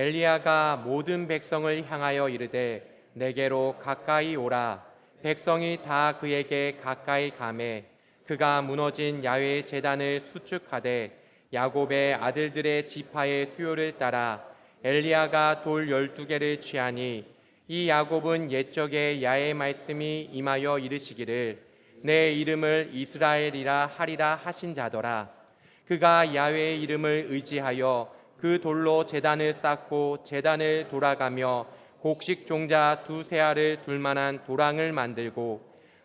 엘리야가 모든 백성을 향하여 이르되 내게로 가까이 오라. 백성이 다 그에게 가까이 가매 그가 무너진 야훼 제단을 수축하되 야곱의 아들들의 지파의 수요를 따라 엘리야가 돌 12개를 취하니 이 야곱은 옛적에 야의 말씀이 임하여 이르시기를 내 이름을 이스라엘이라 하리라 하신 자더라. 그가 야훼의 이름을 의지하여 그 돌로 제단을 쌓고 제단을 돌아가며 곡식 종자 2세알을 둘 만한 도랑을 만들고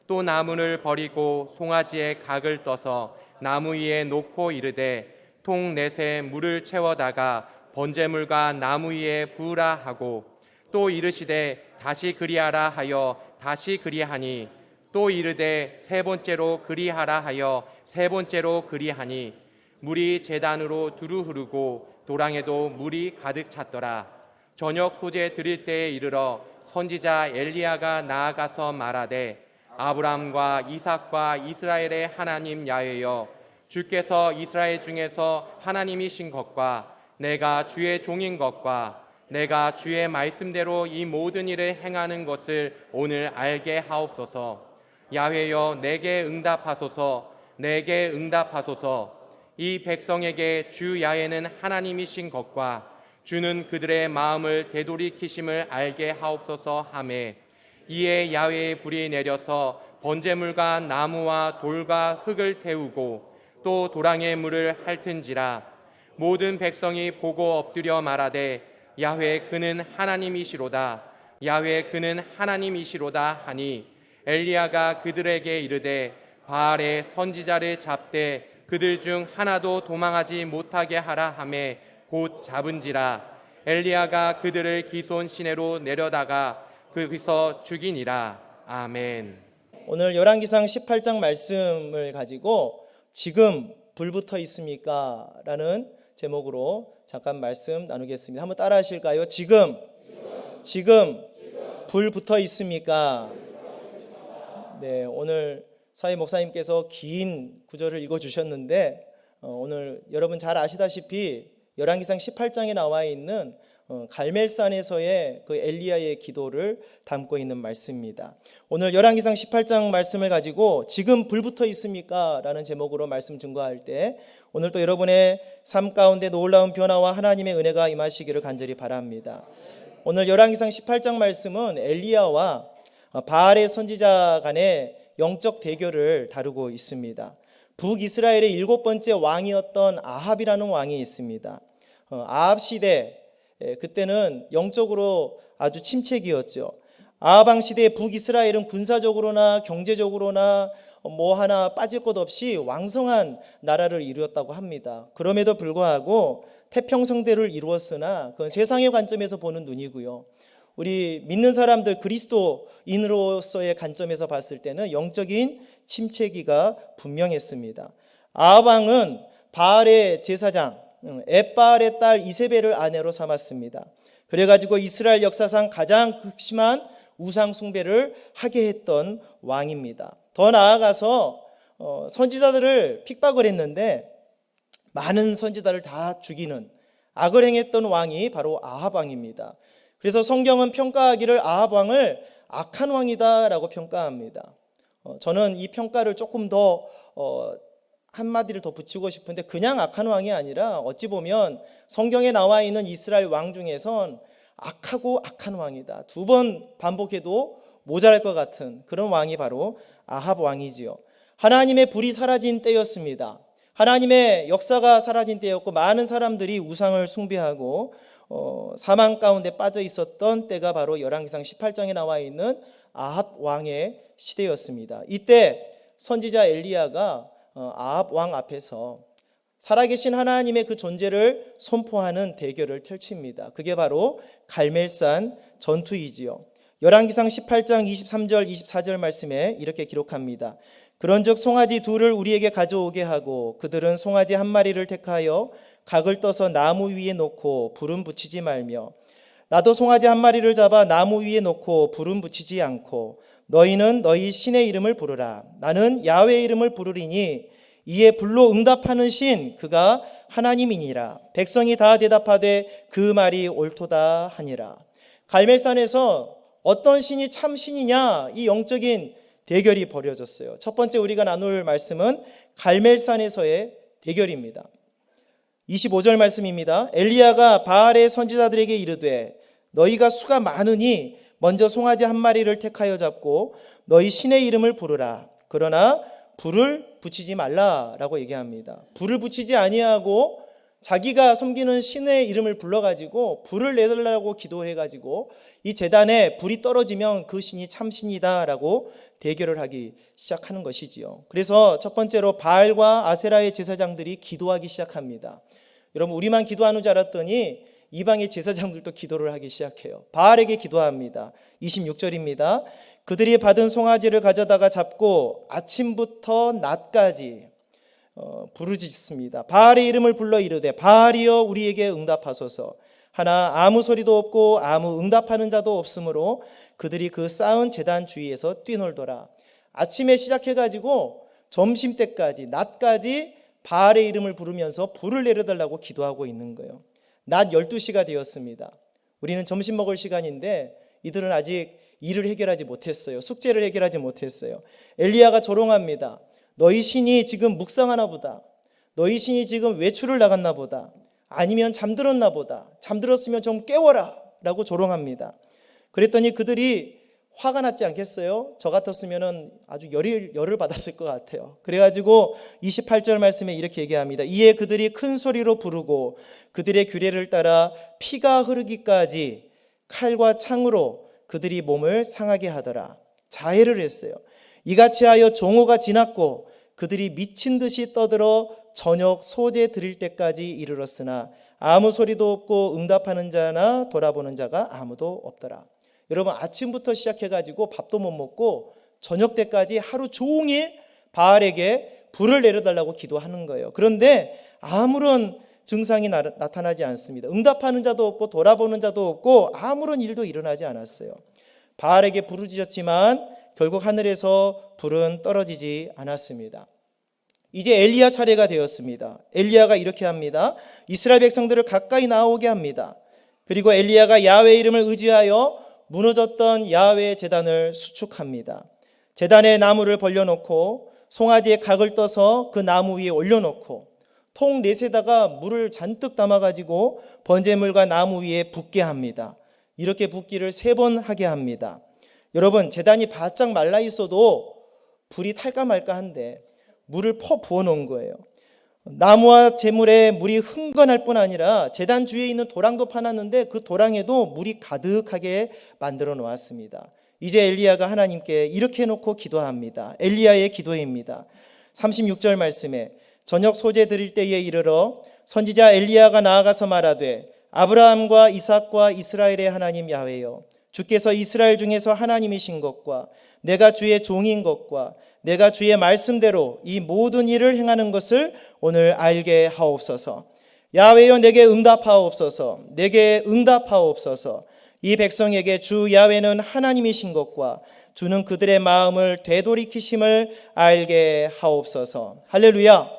또 나무를 버리고 송아지에 각을 떠서 나무 위에 놓고 이르되 통 넷에 물을 채워다가 번제물과 나무 위에 부으라 하고 또 이르시되 다시 그리하라 하여 다시 그리하니 또 이르되 세 번째로 그리하라 하여 세 번째로 그리하니 물이 제단으로 두루 흐르고 도랑에도 물이 가득 찼더라. 저녁 소재 드릴 때에 이르러 선지자 엘리야가 나아가서 말하되 아브람과 이삭과 이스라엘의 하나님 야훼여 주께서 이스라엘 중에서 하나님이신 것과 내가 주의 종인 것과 내가 주의 말씀대로 이 모든 일을 행하는 것을 오늘 알게 하옵소서. 야훼여 내게 응답하소서. 내게 응답하소서. 이 백성에게 주 야훼는 하나님이신 것과 주는 그들의 마음을 되돌이키심을 알게 하옵소서 하매 이에 야훼의 불이 내려서 번제물과 나무와 돌과 흙을 태우고 또 도랑의 물을 핥은지라. 모든 백성이 보고 엎드려 말하되 야훼 그는 하나님이시로다. 야훼 그는 하나님이시로다 하니 엘리야가 그들에게 이르되 바알의 선지자를 잡되 그들 중 하나도 도망하지 못하게 하라 하매 곧 잡은지라. 엘리야가 그들을 기손 시내로 내려다가 거기서 죽이니라. 아멘. 오늘 열왕기상 18장 말씀을 가지고 지금 불 붙어 있습니까? 라는 제목으로 잠깐 말씀 나누겠습니다. 한번 따라 하실까요? 지금 불 붙어 있습니까? 네, 오늘 사회 목사님께서 긴 구절을 읽어주셨는데 오늘 여러분 잘 아시다시피 열왕기상 18장에 나와 있는 갈멜산에서의 그 엘리야의 기도를 담고 있는 말씀입니다. 오늘 열왕기상 18장 말씀을 가지고 지금 불 붙어 있습니까? 라는 제목으로 말씀 증거할 때 오늘 또 여러분의 삶 가운데 놀라운 변화와 하나님의 은혜가 임하시기를 간절히 바랍니다. 오늘 열왕기상 18장 말씀은 엘리야와 바알의 선지자 간의 영적 대결을 다루고 있습니다. 북이스라엘의 7번째 왕이었던 아합이라는 왕이 있습니다. 아합 시대, 그때는 영적으로 아주 침체기였죠. 아합 왕 시대의 북이스라엘은 군사적으로나 경제적으로나 뭐 하나 빠질 것 없이 왕성한 나라를 이루었다고 합니다. 그럼에도 불구하고 태평성대를 이루었으나 그건 세상의 관점에서 보는 눈이고요. 우리 믿는 사람들 그리스도인으로서의 관점에서 봤을 때는 영적인 침체기가 분명했습니다. 아합 왕은 바알의 제사장 엣바알의 딸 이세벨을 아내로 삼았습니다. 그래가지고 이스라엘 역사상 가장 극심한 우상 숭배를 하게 했던 왕입니다. 더 나아가서 선지자들을 핍박을 했는데 많은 선지자를 다 죽이는 악을 행했던 왕이 바로 아합 왕입니다. 그래서 성경은 평가하기를 아합 왕을 악한 왕이다라고 평가합니다. 저는 이 평가를 조금 더 한마디를 더 붙이고 싶은데 그냥 악한 왕이 아니라 어찌 보면 성경에 나와 있는 이스라엘 왕 중에선 악하고 악한 왕이다. 2번 반복해도 모자랄 것 같은 그런 왕이 바로 아합 왕이지요. 하나님의 불이 사라진 때였습니다. 하나님의 역사가 사라진 때였고 많은 사람들이 우상을 숭배하고 사망 가운데 빠져 있었던 때가 바로 열왕기상 18장에 나와 있는 아합 왕의 시대였습니다. 이때 선지자 엘리야가 아합 왕 앞에서 살아계신 하나님의 그 존재를 선포하는 대결을 펼칩니다. 그게 바로 갈멜산 전투이지요. 열왕기상 18장 23절 24절 말씀에 이렇게 기록합니다. 그런즉 송아지 2를 우리에게 가져오게 하고 그들은 송아지 1마리를 택하여 각을 떠서 나무 위에 놓고 불은 붙이지 말며 나도 송아지 1마리를 잡아 나무 위에 놓고 불은 붙이지 않고 너희는 너희 신의 이름을 부르라. 나는 야훼의 이름을 부르리니 이에 불로 응답하는 신 그가 하나님이니라. 백성이 다 대답하되 그 말이 옳도다 하니라. 갈멜산에서 어떤 신이 참 신이냐, 이 영적인 대결이 벌어졌어요. 첫 번째 우리가 나눌 말씀은 갈멜산에서의 대결입니다. 25절 말씀입니다. 엘리야가 바알의 선지자들에게 이르되 너희가 수가 많으니 먼저 송아지 한 마리를 택하여 잡고 너희 신의 이름을 부르라. 그러나 불을 붙이지 말라라고 얘기합니다. 불을 붙이지 아니하고 자기가 섬기는 신의 이름을 불러가지고 불을 내달라고 기도해가지고 이 제단에 불이 떨어지면 그 신이 참신이다라고 대결을 하기 시작하는 것이지요. 그래서 첫 번째로 바알과 아세라의 제사장들이 기도하기 시작합니다. 여러분, 우리만 기도하는 줄 알았더니 이방의 제사장들도 기도를 하기 시작해요. 바알에게 기도합니다. 26절입니다. 그들이 받은 송아지를 가져다가 잡고 아침부터 낮까지 부르짖습니다. 바알의 이름을 불러 이르되 바알이여 우리에게 응답하소서. 하나 아무 소리도 없고 아무 응답하는 자도 없으므로 그들이 그 쌓은 제단 주위에서 뛰놀더라. 아침에 시작해가지고 점심때까지 낮까지 바알의 이름을 부르면서 불을 내려달라고 기도하고 있는 거예요. 낮 12시가 되었습니다. 우리는 점심 먹을 시간인데 이들은 아직 일을 해결하지 못했어요. 숙제를 해결하지 못했어요. 엘리야가 조롱합니다. 너희 신이 지금 묵상하나 보다. 너희 신이 지금 외출을 나갔나 보다. 아니면 잠들었나 보다. 잠들었으면 좀 깨워라 라고 조롱합니다. 그랬더니 그들이 화가 났지 않겠어요? 저 같았으면 아주 열을 받았을 것 같아요. 그래가지고 28절 말씀에 이렇게 얘기합니다. 이에 그들이 큰 소리로 부르고 그들의 규례를 따라 피가 흐르기까지 칼과 창으로 그들이 몸을 상하게 하더라. 자해를 했어요. 이같이 하여 종호가 지났고 그들이 미친 듯이 떠들어 저녁 소제 드릴 때까지 이르렀으나 아무 소리도 없고 응답하는 자나 돌아보는 자가 아무도 없더라. 여러분, 아침부터 시작해가지고 밥도 못 먹고 저녁 때까지 하루 종일 바알에게 불을 내려달라고 기도하는 거예요. 그런데 아무런 증상이 나타나지 않습니다. 응답하는 자도 없고 돌아보는 자도 없고 아무런 일도 일어나지 않았어요. 바알에게 부르짖었지만 결국 하늘에서 불은 떨어지지 않았습니다. 이제 엘리야 차례가 되었습니다. 엘리야가 이렇게 합니다. 이스라엘 백성들을 가까이 나오게 합니다. 그리고 엘리야가 야훼의 이름을 의지하여 무너졌던 야훼의 제단을 수축합니다. 제단에 나무를 벌려놓고 송아지의 각을 떠서 그 나무 위에 올려놓고 통 넷에다가 물을 잔뜩 담아가지고 번제물과 나무 위에 붓게 합니다. 이렇게 붓기를 3번 하게 합니다. 여러분, 제단이 바짝 말라 있어도 불이 탈까 말까 한데 물을 퍼 부어 놓은 거예요. 나무와 제물에 물이 흥건할 뿐 아니라 제단 주위에 있는 도랑도 파놨는데 그 도랑에도 물이 가득하게 만들어 놓았습니다. 이제 엘리야가 하나님께 이렇게 해놓고 기도합니다. 엘리야의 기도입니다. 36절 말씀에 저녁 소제 드릴 때에 이르러 선지자 엘리야가 나아가서 말하되 아브라함과 이삭과 이스라엘의 하나님 야훼여 주께서 이스라엘 중에서 하나님이신 것과 내가 주의 종인 것과 내가 주의 말씀대로 이 모든 일을 행하는 것을 오늘 알게 하옵소서. 야훼여 내게 응답하옵소서. 내게 응답하옵소서. 이 백성에게 주 야훼는 하나님이신 것과 주는 그들의 마음을 되돌이키심을 알게 하옵소서. 할렐루야.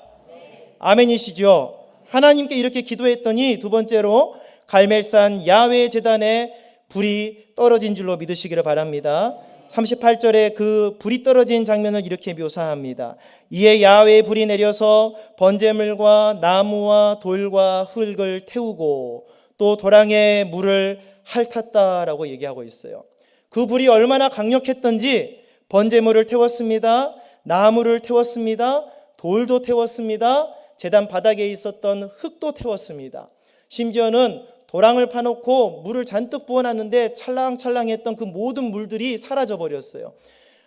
아멘이시죠? 하나님께 이렇게 기도했더니 두 번째로 갈멜산 야훼 제단에 불이 떨어진 줄로 믿으시기를 바랍니다. 38절에 그 불이 떨어진 장면을 이렇게 묘사합니다. 이에 야훼의 불이 내려서 번제물과 나무와 돌과 흙을 태우고 또 도랑의 물을 핥았다라고 얘기하고 있어요. 그 불이 얼마나 강력했던지 번제물을 태웠습니다. 나무를 태웠습니다. 돌도 태웠습니다. 제단 바닥에 있었던 흙도 태웠습니다. 심지어는 도랑을 파놓고 물을 잔뜩 부어놨는데 찰랑찰랑했던 그 모든 물들이 사라져버렸어요.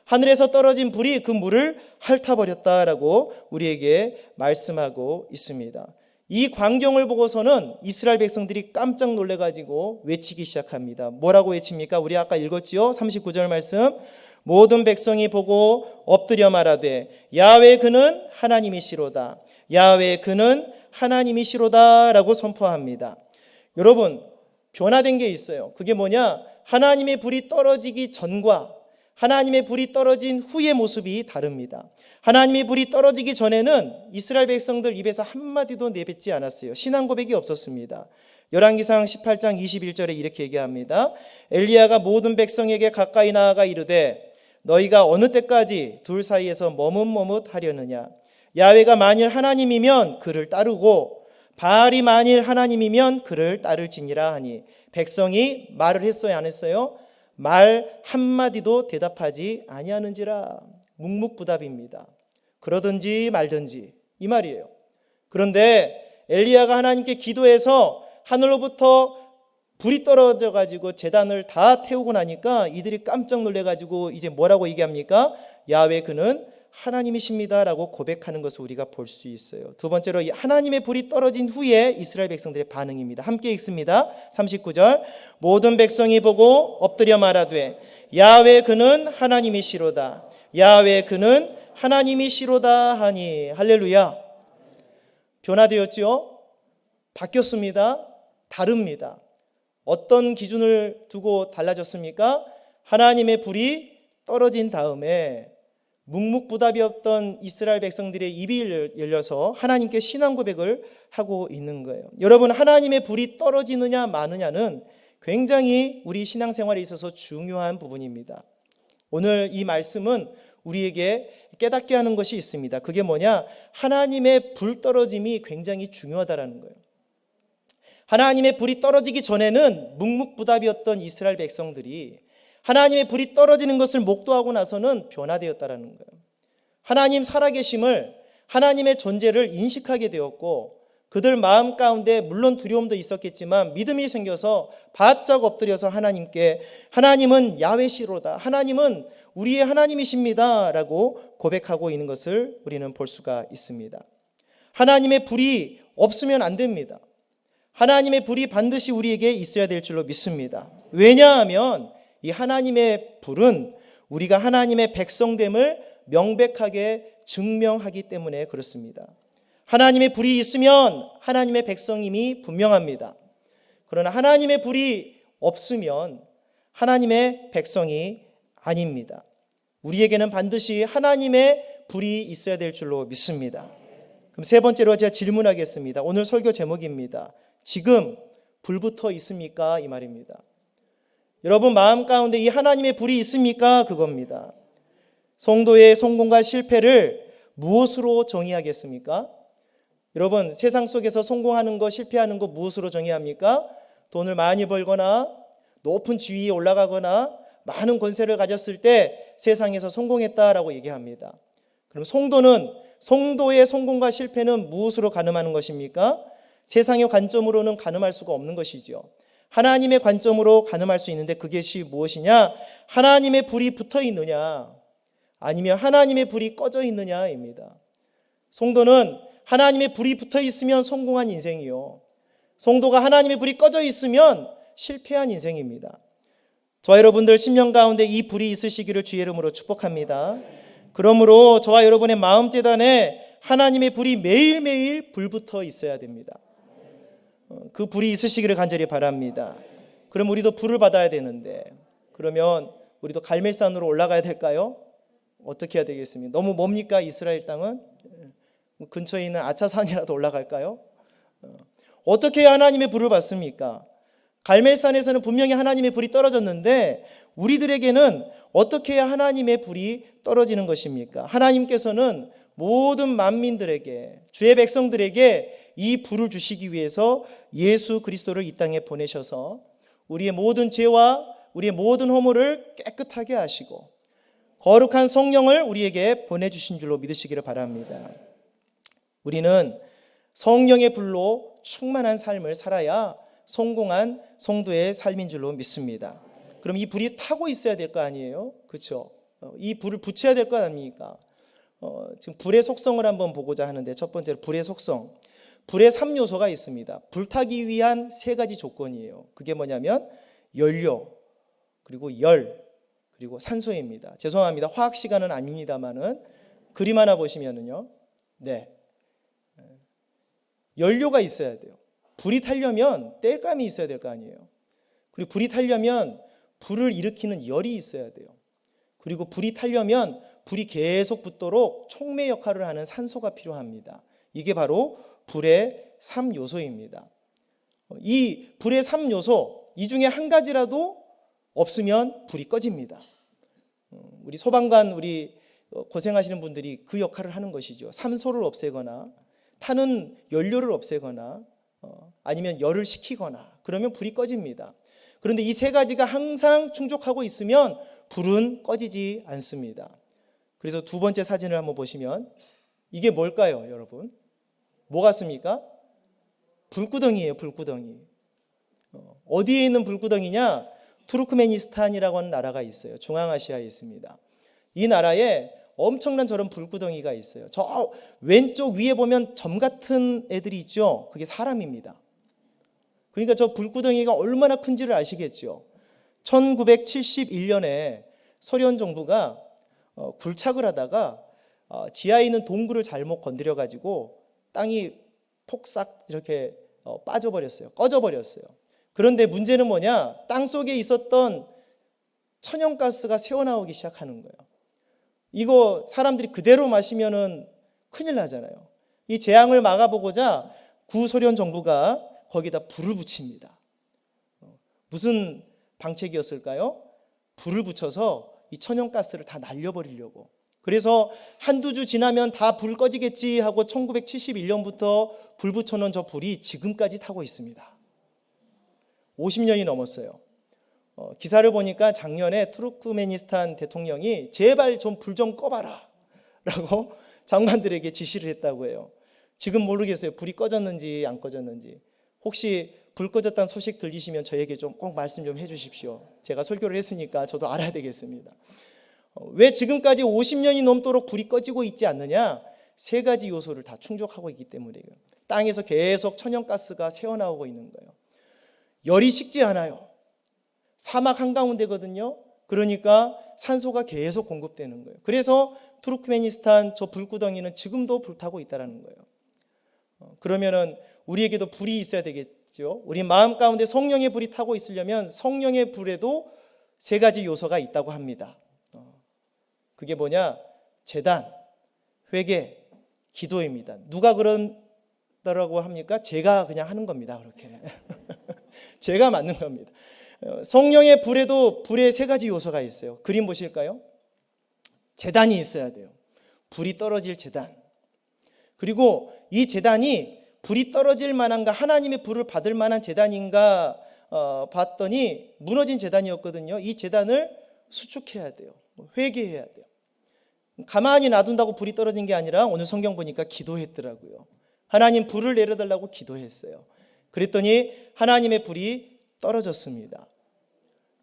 하늘에서 떨어진 불이 그 물을 핥아버렸다라고 우리에게 말씀하고 있습니다. 이 광경을 보고서는 이스라엘 백성들이 깜짝 놀래가지고 외치기 시작합니다. 뭐라고 외칩니까? 우리 아까 읽었지요? 39절 말씀. 모든 백성이 보고 엎드려 말하되 야훼 그는 하나님이시로다. 야훼 그는 하나님이시로다 라고 선포합니다. 여러분, 변화된 게 있어요. 그게 뭐냐? 하나님의 불이 떨어지기 전과 하나님의 불이 떨어진 후의 모습이 다릅니다. 하나님의 불이 떨어지기 전에는 이스라엘 백성들 입에서 한마디도 내뱉지 않았어요. 신앙 고백이 없었습니다. 열왕기상 18장 21절에 이렇게 얘기합니다. 엘리야가 모든 백성에게 가까이 나아가 이르되 너희가 어느 때까지 둘 사이에서 머뭇머뭇하려느냐. 야훼가 만일 하나님이면 그를 따르고 바알이 만일 하나님이면 그를 따를지니라 하니 백성이 말을 했어요, 안 했어요? 말 한마디도 대답하지 아니하는지라. 묵묵부답입니다. 그러든지 말든지 이 말이에요. 그런데 엘리야가 하나님께 기도해서 하늘로부터 불이 떨어져 가지고 제단을 다 태우고 나니까 이들이 깜짝 놀래 가지고 이제 뭐라고 얘기합니까? 야훼 그는 하나님이십니다라고 고백하는 것을 우리가 볼 수 있어요. 두 번째로 하나님의 불이 떨어진 후에 이스라엘 백성들의 반응입니다. 함께 읽습니다. 39절 모든 백성이 보고 엎드려 말하되 야훼 그는 하나님이시로다. 야훼 그는 하나님이시로다 하니. 할렐루야. 변화되었죠? 바뀌었습니다. 다릅니다. 어떤 기준을 두고 달라졌습니까? 하나님의 불이 떨어진 다음에 묵묵부답이었던 이스라엘 백성들의 입이 열려서 하나님께 신앙 고백을 하고 있는 거예요. 여러분, 하나님의 불이 떨어지느냐 마느냐는 굉장히 우리 신앙생활에 있어서 중요한 부분입니다. 오늘 이 말씀은 우리에게 깨닫게 하는 것이 있습니다. 그게 뭐냐? 하나님의 불 떨어짐이 굉장히 중요하다라는 거예요. 하나님의 불이 떨어지기 전에는 묵묵부답이었던 이스라엘 백성들이 하나님의 불이 떨어지는 것을 목도하고 나서는 변화되었다라는 거예요. 하나님 살아계심을, 하나님의 존재를 인식하게 되었고 그들 마음 가운데 물론 두려움도 있었겠지만 믿음이 생겨서 바짝 엎드려서 하나님께 하나님은 야훼시로다, 하나님은 우리의 하나님이십니다 라고 고백하고 있는 것을 우리는 볼 수가 있습니다. 하나님의 불이 없으면 안 됩니다. 하나님의 불이 반드시 우리에게 있어야 될 줄로 믿습니다. 왜냐하면 이 하나님의 불은 우리가 하나님의 백성됨을 명백하게 증명하기 때문에 그렇습니다. 하나님의 불이 있으면 하나님의 백성임이 분명합니다. 그러나 하나님의 불이 없으면 하나님의 백성이 아닙니다. 우리에게는 반드시 하나님의 불이 있어야 될 줄로 믿습니다. 그럼 세 번째로 제가 질문하겠습니다. 오늘 설교 제목입니다. 지금 불 붙어 있습니까? 이 말입니다. 여러분 마음 가운데 이 하나님의 불이 있습니까? 그겁니다. 성도의 성공과 실패를 무엇으로 정의하겠습니까? 여러분 세상 속에서 성공하는 거 실패하는 거 무엇으로 정의합니까? 돈을 많이 벌거나 높은 지위에 올라가거나 많은 권세를 가졌을 때 세상에서 성공했다라고 얘기합니다. 그럼 성도의 성공과 실패는 무엇으로 가늠하는 것입니까? 세상의 관점으로는 가늠할 수가 없는 것이죠. 하나님의 관점으로 가늠할 수 있는데 그것이 무엇이냐? 하나님의 불이 붙어 있느냐 아니면 하나님의 불이 꺼져 있느냐입니다. 성도는 하나님의 불이 붙어 있으면 성공한 인생이요, 성도가 하나님의 불이 꺼져 있으면 실패한 인생입니다. 저와 여러분들 10년 가운데 이 불이 있으시기를 주의 이름으로 축복합니다. 그러므로 저와 여러분의 마음재단에 하나님의 불이 매일매일 불붙어 있어야 됩니다. 그 불이 있으시기를 간절히 바랍니다. 그럼 우리도 불을 받아야 되는데 그러면 우리도 갈멜산으로 올라가야 될까요? 어떻게 해야 되겠습니까? 너무 멉니까? 이스라엘 땅은? 근처에 있는 아차산이라도 올라갈까요? 어떻게 해야 하나님의 불을 받습니까? 갈멜산에서는 분명히 하나님의 불이 떨어졌는데 우리들에게는 어떻게 해야 하나님의 불이 떨어지는 것입니까? 하나님께서는 모든 만민들에게, 주의 백성들에게 이 불을 주시기 위해서 예수 그리스도를 이 땅에 보내셔서 우리의 모든 죄와 우리의 모든 허물을 깨끗하게 하시고 거룩한 성령을 우리에게 보내주신 줄로 믿으시기를 바랍니다. 우리는 성령의 불로 충만한 삶을 살아야 성공한 성도의 삶인 줄로 믿습니다. 그럼 이 불이 타고 있어야 될 거 아니에요? 그렇죠? 이 불을 붙여야 될 거 아닙니까? 지금 불의 속성을 한번 보고자 하는데 첫 번째로 불의 속성. 불에 3요소가 있습니다. 불타기 위한 3가지 조건이에요. 그게 뭐냐면 연료, 그리고 열, 그리고 산소입니다. 죄송합니다. 화학 시간은 아닙니다만은 그림 하나 보시면은요. 네. 연료가 있어야 돼요. 불이 타려면 땔감이 있어야 될 거 아니에요. 그리고 불이 타려면 불을 일으키는 열이 있어야 돼요. 그리고 불이 타려면 불이 계속 붙도록 촉매 역할을 하는 산소가 필요합니다. 이게 바로 불의 3요소입니다. 이 불의 3요소, 이 중에 한 가지라도 없으면 불이 꺼집니다. 우리 소방관, 우리 고생하시는 분들이 그 역할을 하는 것이죠. 산소를 없애거나 타는 연료를 없애거나 아니면 열을 식히거나 그러면 불이 꺼집니다. 그런데 이 세 가지가 항상 충족하고 있으면 불은 꺼지지 않습니다. 그래서 두 번째 사진을 한번 보시면 이게 뭘까요, 여러분? 뭐 같습니까? 불구덩이에요, 불구덩이. 어디에 있는 불구덩이냐? 투르크메니스탄이라고 하는 나라가 있어요. 중앙아시아에 있습니다. 이 나라에 엄청난 저런 불구덩이가 있어요. 저 왼쪽 위에 보면 점 같은 애들이 있죠. 그게 사람입니다. 그러니까 저 불구덩이가 얼마나 큰지를 아시겠죠. 1971년에 소련 정부가 굴착을 하다가 지하에 있는 동굴을 잘못 건드려 가지고 땅이 폭삭 이렇게 빠져버렸어요. 꺼져버렸어요. 그런데 문제는 뭐냐? 땅 속에 있었던 천연가스가 새어나오기 시작하는 거예요. 이거 사람들이 그대로 마시면은 큰일 나잖아요. 이 재앙을 막아보고자 구소련 정부가 거기다 불을 붙입니다. 무슨 방책이었을까요? 불을 붙여서 이 천연가스를 다 날려버리려고. 그래서 한두 주 지나면 다 불 꺼지겠지 하고 1971년부터 불 붙여놓은 저 불이 지금까지 타고 있습니다. 50년이 넘었어요. 기사를 보니까 작년에 투르크메니스탄 대통령이 제발 좀 불 좀 꺼봐라 라고 장관들에게 지시를 했다고 해요. 지금 모르겠어요. 불이 꺼졌는지 안 꺼졌는지. 혹시 불 꺼졌다는 소식 들리시면 저에게 좀 꼭 말씀 좀 해주십시오. 제가 설교를 했으니까 저도 알아야 되겠습니다. 왜 지금까지 50년이 넘도록 불이 꺼지고 있지 않느냐? 세 가지 요소를 다 충족하고 있기 때문이에요. 땅에서 계속 천연가스가 새어나오고 있는 거예요. 열이 식지 않아요. 사막 한가운데거든요. 그러니까 산소가 계속 공급되는 거예요. 그래서 투르크메니스탄 저 불구덩이는 지금도 불타고 있다는 거예요. 그러면은 우리에게도 불이 있어야 되겠죠. 우리 마음 가운데 성령의 불이 타고 있으려면 성령의 불에도 세 가지 요소가 있다고 합니다. 그게 뭐냐? 제단, 회개, 기도입니다. 누가 그런다라고 합니까? 제가 그냥 하는 겁니다. 그렇게 제가 맞는 겁니다. 성령의 불에도 불의 세 가지 요소가 있어요. 그림 보실까요? 제단이 있어야 돼요. 불이 떨어질 제단. 그리고 이 제단이 불이 떨어질 만한가, 하나님의 불을 받을 만한 제단인가 봤더니 무너진 제단이었거든요. 이 제단을 수축해야 돼요. 회개해야 돼요. 가만히 놔둔다고 불이 떨어진 게 아니라 오늘 성경 보니까 기도했더라고요. 하나님 불을 내려달라고 기도했어요. 그랬더니 하나님의 불이 떨어졌습니다.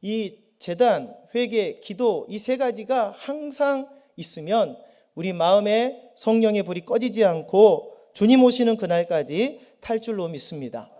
이 제단, 회개, 기도 이 세 가지가 항상 있으면 우리 마음에 성령의 불이 꺼지지 않고 주님 오시는 그날까지 탈 줄로 믿습니다.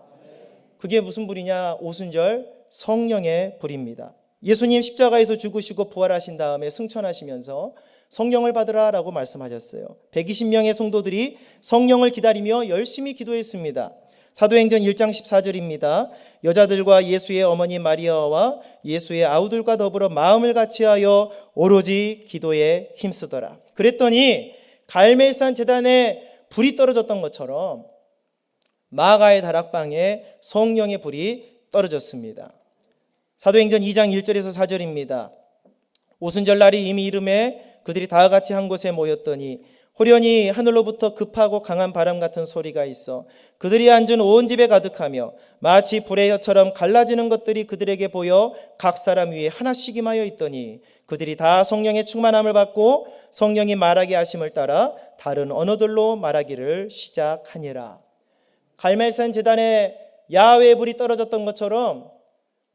그게 무슨 불이냐? 오순절 성령의 불입니다. 예수님 십자가에서 죽으시고 부활하신 다음에 승천하시면서 성령을 받으라라고 말씀하셨어요. 120명의 성도들이 성령을 기다리며 열심히 기도했습니다. 사도행전 1장 14절입니다. 여자들과 예수의 어머니 마리아와 예수의 아우들과 더불어 마음을 같이하여 오로지 기도에 힘쓰더라. 그랬더니 갈멜산 제단에 불이 떨어졌던 것처럼 마가의 다락방에 성령의 불이 떨어졌습니다. 사도행전 2장 1절에서 4절입니다. 오순절 날이 이미 이름에 그들이 다 같이 한 곳에 모였더니 호련히 하늘로부터 급하고 강한 바람 같은 소리가 있어 그들이 앉은 온 집에 가득하며 마치 불의 혀처럼 갈라지는 것들이 그들에게 보여 각 사람 위에 하나씩 임하여 있더니 그들이 다 성령의 충만함을 받고 성령이 말하게 하심을 따라 다른 언어들로 말하기를 시작하니라. 갈멜산 제단에 야훼의 불이 떨어졌던 것처럼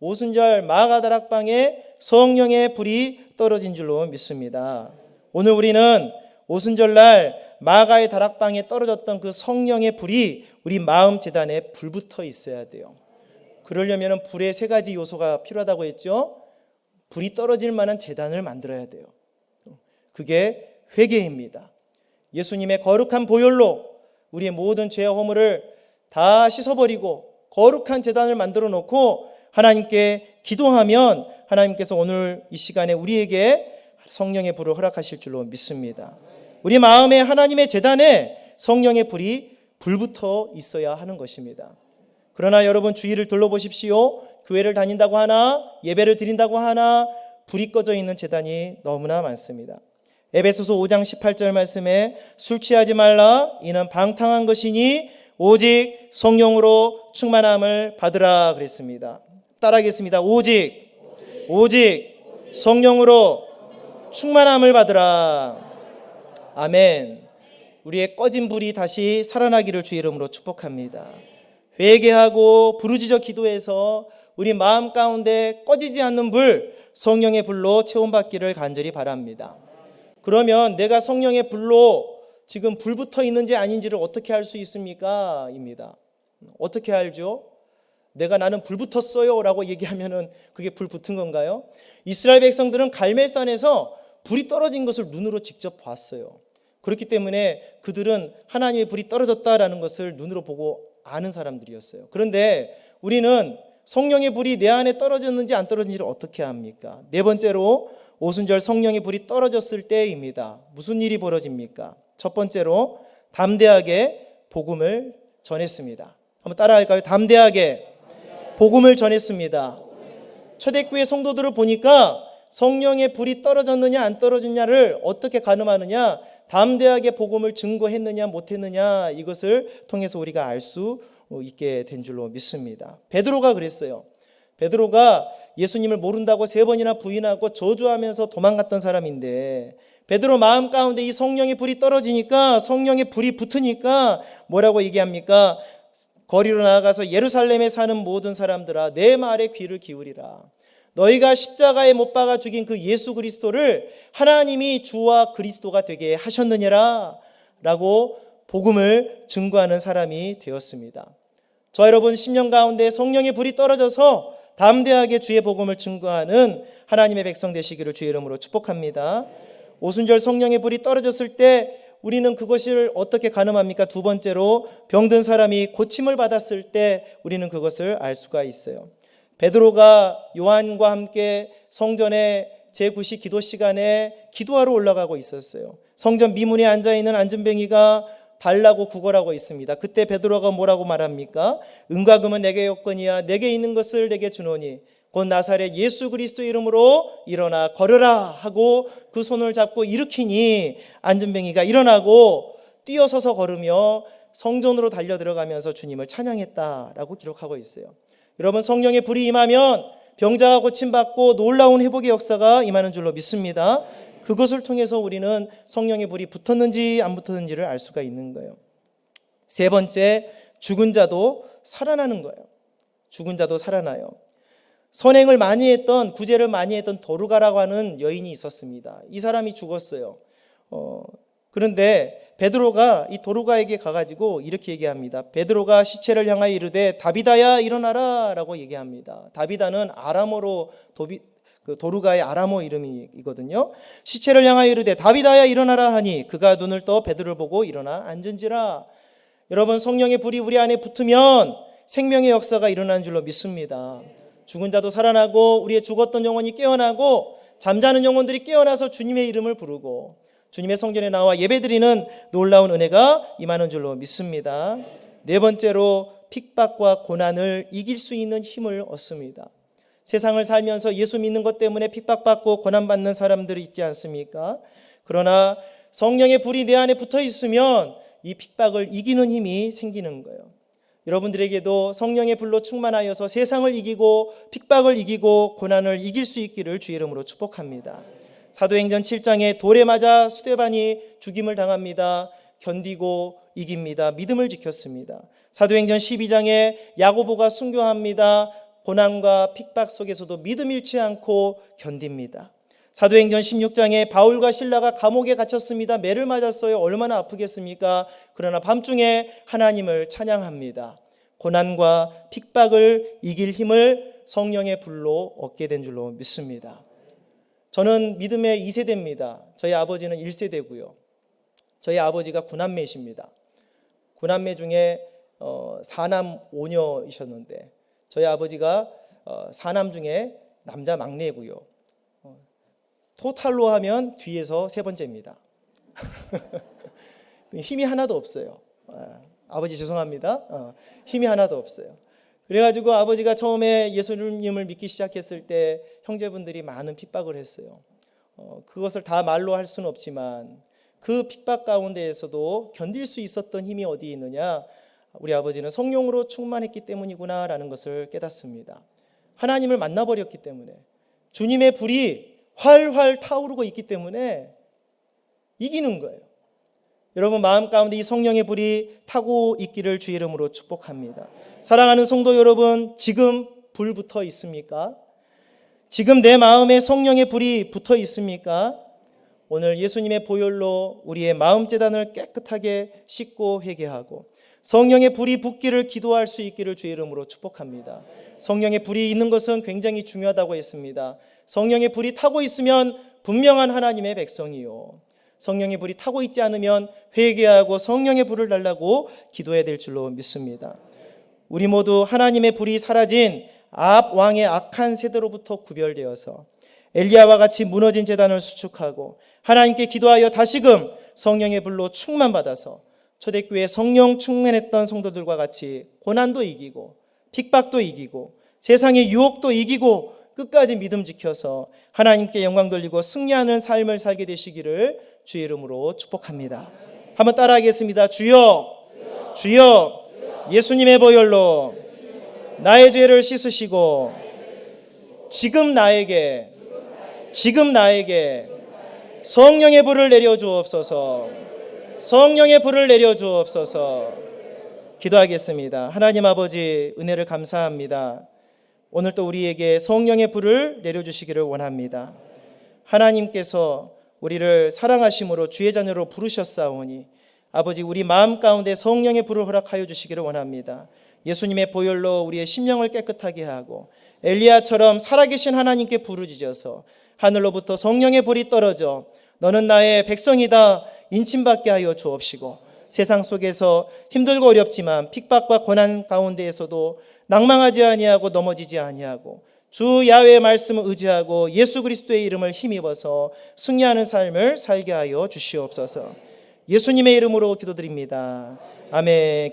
오순절 마가다락방에 성령의 불이 떨어진 줄로 믿습니다. 오늘 우리는 오순절날 마가의 다락방에 떨어졌던 그 성령의 불이 우리 마음 제단에 불붙어 있어야 돼요. 그러려면 불의 세 가지 요소가 필요하다고 했죠. 불이 떨어질 만한 제단을 만들어야 돼요. 그게 회개입니다. 예수님의 거룩한 보혈로 우리의 모든 죄와 허물을 다 씻어버리고 거룩한 제단을 만들어 놓고 하나님께 기도하면 하나님께서 오늘 이 시간에 우리에게 성령의 불을 허락하실 줄로 믿습니다. 우리 마음에 하나님의 제단에 성령의 불이 불붙어 있어야 하는 것입니다. 그러나 여러분 주위를 둘러보십시오. 교회를 다닌다고 하나 예배를 드린다고 하나 불이 꺼져 있는 제단이 너무나 많습니다. 에베소서 5장 18절 말씀에 술 취하지 말라 이는 방탕한 것이니 오직 성령으로 충만함을 받으라 그랬습니다. 따라하겠습니다. 오직 성령으로 충만함을 받으라. 아멘. 우리의 꺼진 불이 다시 살아나기를 주의 이름으로 축복합니다. 회개하고 부르짖어 기도해서 우리 마음 가운데 꺼지지 않는 불, 성령의 불로 채움받기를 간절히 바랍니다. 그러면 내가 성령의 불로 지금 불 붙어 있는지 아닌지를 어떻게 알 수 있습니까? 입니다. 어떻게 알죠? 나는 불 붙었어요 라고 얘기하면은 그게 불 붙은 건가요? 이스라엘 백성들은 갈멜산에서 불이 떨어진 것을 눈으로 직접 봤어요. 그렇기 때문에 그들은 하나님의 불이 떨어졌다라는 것을 눈으로 보고 아는 사람들이었어요. 그런데 우리는 성령의 불이 내 안에 떨어졌는지 안 떨어졌는지를 어떻게 합니까? 네 번째로 오순절 성령의 불이 떨어졌을 때입니다. 무슨 일이 벌어집니까? 첫 번째로 담대하게 복음을 전했습니다. 한번 따라할까요? 담대하게 복음을 전했습니다. 초대교회 성도들을 보니까 성령의 불이 떨어졌느냐 안 떨어졌느냐를 어떻게 가늠하느냐, 담대하게 복음을 증거했느냐 못했느냐, 이것을 통해서 우리가 알 수 있게 된 줄로 믿습니다. 베드로가 그랬어요. 베드로가 예수님을 모른다고 3번이나 부인하고 저주하면서 도망갔던 사람인데, 베드로 마음 가운데 이 성령의 불이 떨어지니까, 성령의 불이 붙으니까 뭐라고 얘기합니까? 거리로 나아가서 예루살렘에 사는 모든 사람들아 내 말에 귀를 기울이라. 너희가 십자가에 못 박아 죽인 그 예수 그리스도를 하나님이 주와 그리스도가 되게 하셨느니라 라고 복음을 증거하는 사람이 되었습니다. 저 여러분 10년 가운데 성령의 불이 떨어져서 담대하게 주의 복음을 증거하는 하나님의 백성 되시기를 주의 이름으로 축복합니다. 오순절 성령의 불이 떨어졌을 때 우리는 그것을 어떻게 가늠합니까? 두 번째로 병든 사람이 고침을 받았을 때 우리는 그것을 알 수가 있어요. 베드로가 요한과 함께 성전의 제9시 기도 시간에 기도하러 올라가고 있었어요. 성전 미문에 앉아있는 안진뱅이가 달라고 구걸하고 있습니다. 그때 베드로가 뭐라고 말합니까? 은과 금은 내게 없거니와 내게 있는 것을 내게 주노니 곧 나사렛 예수 그리스도 이름으로 일어나 걸으라 하고 그 손을 잡고 일으키니 안진뱅이가 일어나고 뛰어서서 걸으며 성전으로 달려 들어가면서 주님을 찬양했다라고 기록하고 있어요. 여러분, 성령의 불이 임하면 병자가 고침받고 놀라운 회복의 역사가 임하는 줄로 믿습니다. 그것을 통해서 우리는 성령의 불이 붙었는지 안 붙었는지를 알 수가 있는 거예요. 세 번째, 죽은 자도 살아나는 거예요. 죽은 자도 살아나요. 선행을 많이 했던, 구제를 많이 했던 도르가라고 하는 여인이 있었습니다. 이 사람이 죽었어요. 그런데 베드로가 이 도르가에게 가가지고 이렇게 얘기합니다. 베드로가 시체를 향하여 이르되 다비다야 일어나라 라고 얘기합니다. 다비다는 아람어로 도르가의 아람어 이름이거든요. 시체를 향하여 이르되 다비다야 일어나라 하니 그가 눈을 떠 베드로를 보고 일어나 앉은지라. 여러분, 성령의 불이 우리 안에 붙으면 생명의 역사가 일어나는 줄로 믿습니다. 죽은 자도 살아나고 우리의 죽었던 영혼이 깨어나고 잠자는 영혼들이 깨어나서 주님의 이름을 부르고 주님의 성전에 나와 예배드리는 놀라운 은혜가 임하는 줄로 믿습니다. 네 번째로 핍박과 고난을 이길 수 있는 힘을 얻습니다. 세상을 살면서 예수 믿는 것 때문에 핍박받고 고난받는 사람들이 있지 않습니까? 그러나 성령의 불이 내 안에 붙어 있으면 이 핍박을 이기는 힘이 생기는 거예요. 여러분들에게도 성령의 불로 충만하여서 세상을 이기고 핍박을 이기고 고난을 이길 수 있기를 주의 이름으로 축복합니다. 사도행전 7장에 돌에 맞아 스데반이 죽임을 당합니다. 견디고 이깁니다. 믿음을 지켰습니다. 사도행전 12장에 야고보가 순교합니다. 고난과 핍박 속에서도 믿음 잃지 않고 견딥니다. 사도행전 16장에 바울과 실라가 감옥에 갇혔습니다. 매를 맞았어요. 얼마나 아프겠습니까? 그러나 밤중에 하나님을 찬양합니다. 고난과 핍박을 이길 힘을 성령의 불로 얻게 된 줄로 믿습니다. 저는 믿음의 2세대입니다. 저희 아버지는 1세대고요. 저희 아버지가 9남매이십니다. 9남매 중에 4남 5녀이셨는데 저희 아버지가 4남 중에 남자 막내고요. 토탈로 하면 뒤에서 세 번째입니다. 힘이 하나도 없어요. 아버지 죄송합니다. 힘이 하나도 없어요. 그래가지고 아버지가 처음에 예수님을 믿기 시작했을 때 형제분들이 많은 핍박을 했어요. 그것을 다 말로 할 수는 없지만 그 핍박 가운데에서도 견딜 수 있었던 힘이 어디 있느냐? 우리 아버지는 성령으로 충만했기 때문이구나라는 것을 깨닫습니다. 하나님을 만나버렸기 때문에, 주님의 불이 활활 타오르고 있기 때문에 이기는 거예요. 여러분 마음 가운데 이 성령의 불이 타고 있기를 주의 이름으로 축복합니다. 사랑하는 성도 여러분, 지금 불 붙어 있습니까? 지금 내 마음에 성령의 불이 붙어 있습니까? 오늘 예수님의 보혈로 우리의 마음 제단을 깨끗하게 씻고 회개하고 성령의 불이 붙기를 기도할 수 있기를 주의 이름으로 축복합니다. 성령의 불이 있는 것은 굉장히 중요하다고 했습니다. 성령의 불이 타고 있으면 분명한 하나님의 백성이요, 성령의 불이 타고 있지 않으면 회개하고 성령의 불을 달라고 기도해야 될 줄로 믿습니다. 우리 모두 하나님의 불이 사라진 아합 왕의 악한 세대로부터 구별되어서 엘리야와 같이 무너진 제단을 수축하고 하나님께 기도하여 다시금 성령의 불로 충만받아서 초대교회 성령 충만했던 성도들과 같이 고난도 이기고 핍박도 이기고 세상의 유혹도 이기고 끝까지 믿음 지켜서 하나님께 영광 돌리고 승리하는 삶을 살게 되시기를 주의 이름으로 축복합니다. 한번 따라하겠습니다. 주여, 주여, 예수님의 보혈로 나의 죄를 씻으시고 지금 나에게 성령의 불을 내려 주옵소서. 성령의 불을 내려 주옵소서. 기도하겠습니다. 하나님 아버지, 은혜를 감사합니다. 오늘 또 우리에게 성령의 불을 내려 주시기를 원합니다. 하나님께서 우리를 사랑하심으로 주의 자녀로 부르셨사오니 아버지, 우리 마음 가운데 성령의 불을 허락하여 주시기를 원합니다. 예수님의 보혈로 우리의 심령을 깨끗하게 하고 엘리야처럼 살아계신 하나님께 부르짖어서 하늘로부터 성령의 불이 떨어져 너는 나의 백성이다 인침받게 하여 주옵시고, 세상 속에서 힘들고 어렵지만 핍박과 고난 가운데에서도 낭망하지 아니하고 넘어지지 아니하고 주 야훼의 말씀을 의지하고 예수 그리스도의 이름을 힘입어서 승리하는 삶을 살게 하여 주시옵소서. 예수님의 이름으로 기도드립니다. 아멘.